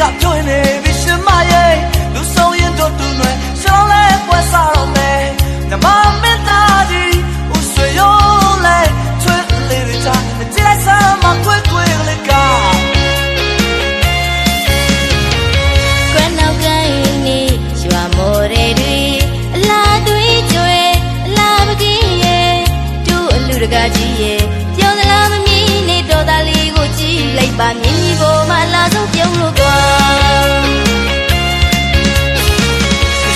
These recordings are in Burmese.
ကကျွင်းနေပြီရှင်မရဲ့လူဆုံးရင်တို့သူတွေရှောင်းလဲပွဲစားတော့မယ်နမမင်းသားကြီးဦးဆွေရောလဲချွေးလေးတွေချာကြည့်လိုက်စမ်းမကွယ်ကွယ်လေးကကွယ်နောက်ကိုင်းနေရွာမော်ရဲတွေအလားသွေးကြွယ်အလားမကင်းရဲ့တို့အလူတကားကြီးရဲ့ပြောသလားမမြင်နေတော့သားလေးကိုကြည့်လိုက်ပါမြင်ကြီးပေါ်မှာလာဆုံးပြုံးလို့ကွာ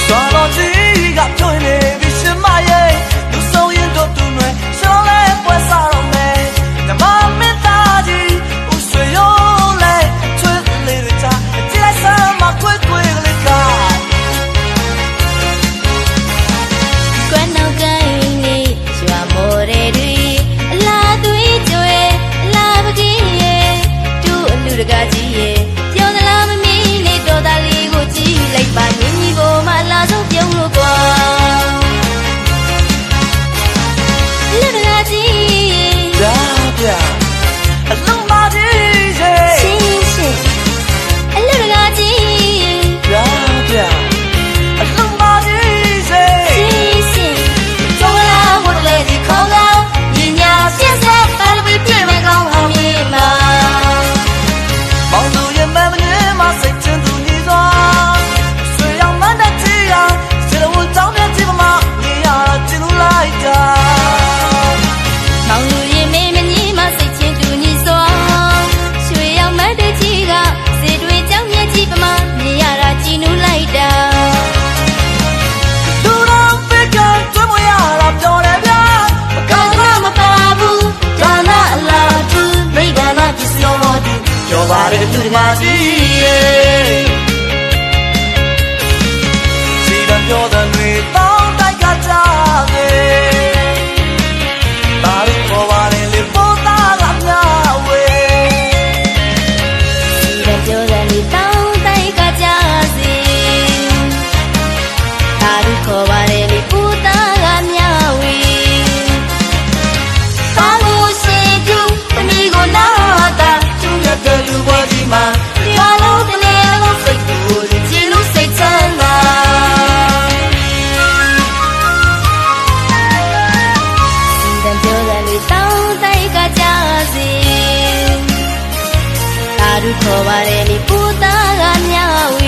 စွာတော်ကြီးကကျွင်းနေပြီရှင်မရဲ့လူဆုံးရင်တို့သူတွေရှောင်းလဲပွဲစားတော့မယ်နမမင်းသားကြီးဦးဆွေရောလဲချွေးလေးတွေချာကြည့်လိုက်စမ်းမကွယ်ကွယ်လေးကကွယ်နောက်ကိုင်းနေရွာမော်ရဲတွေအလားသွေးကြွယ်အလားမကင်းရဲ့တို့အလူတကားကြီးရဲ့ပြောသလားမမြင်နေတော့သားလေးကိုကြည့်လိုက်ပါမြင်ကြီးပေါ်မှာလာဆုံးပြုံးလို့ကွာလူတကားကြီးပြပြအလုံးမကြီးရဲ့ရှင်အလူတကားကြီးပြပြအလုံးမကြီးရဲ့ရှင်ကျော်လာဝတ်လေဒီခေါင်းကောင်းညီညာပြည့်စက်ပါလို့ပြည့်မဲ့ကောင်းအောင်မြေမှာမောင်သူရဲ့မမနဲ့မစိတ်ချင်သူညီစွာဆွေရောက်မတဲ့ချီရစရဝတောင်းတဲ့ချီမမညီရချင်လို့လိုက်တာမောင်လူရင်မေမကြီးမစိတ်ချင်းတူညီစွာရွှေရောက်မတဲ့ကြီးကစေတွေကြောင့်မြက်ကြီးပမာမြင်ရတာကြည်နူးလိုက်တာလူတော်ပဲကကျွမ်းမရတာပြောတယ်ဗျာမကောင်းတာမပါဘူးဒါနအလားတူမိဒါနာပစ္စယောတော်သူပြောပါတယ်သူဒီမှာကြီးရဲ့စီတံပြောတဲ့တွေတောင်းတိုက်ကကြတယ်ဒါရီပေါ်ပါတယ်လေပေါ်သားကမြဝေစီတံပြောတဲ့လေတောင်းတိုက်ကကြစီဒါရီခေါ်ပါတယ်လေပူသားကမြဝေဘာလို့ရှိသူတမီကိုနာတာသူရတဲ့လူဝကြီးမှာရွာလုံးတနေလုံးစိတ်ကိုကြည်လို့စိတ်ချမ်းသာစီတံပြောတဲ့လေတောင်းတိုက်ကကြစီဒါရီခေါ်ပါတယ်လေပူသားကမြဝေ